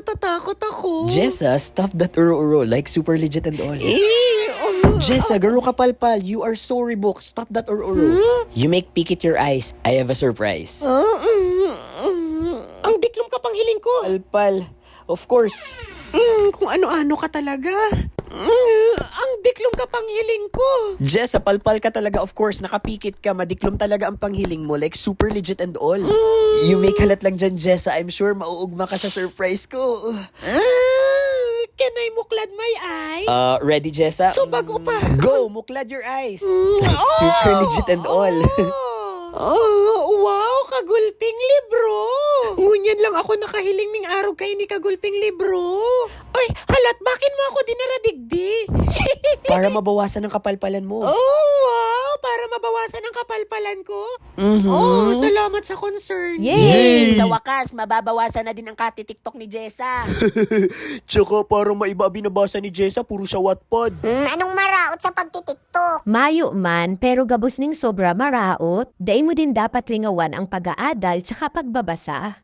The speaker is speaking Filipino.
natatakot ako. Jessa, stop that uro-uro like super legit and all. Jessa, garo ka palpal. You are so rebook. Stop that uro-uro. You make pikit your eyes. I have a surprise. Ang diklom ka pang hiling ko. Palpal. Of course. Kung ano-ano ka talaga. Ang diklom ka pang hiling ko. Jessa, palpal ka talaga. Of course, nakapikit ka. Madiklom talaga ang panghiling mo. Like super legit and all. You make halat lang dyan, Jessa. I'm sure mauugma ka sa surprise ko. Can I muklad my eyes? Ready, Jessa? So bago pa. Go, muklad your eyes. Like super legit and all. Wow, kagulping libro. Ngunyan lang ako nakahiling ning araw kay ni kagulping libro. Ay, halat, bakit mo ako dinaradigdi? Para mabawasan ang kapalpalan mo. Wow, para mabawasan ang kapalpalan ko. Oh, salamat sa concern. Yay! Sa wakas, mababawasan na din ang kati-tiktok ni Jessa. Tsaka para maiba binabasa ni Jessa, puro siya Wattpad. Anong maraot sa pagtitiktok? Mayo man, pero gabos ning sobra maraot, dahil mo din dapat lingawan ang pag-aadal tsaka pagbabasa.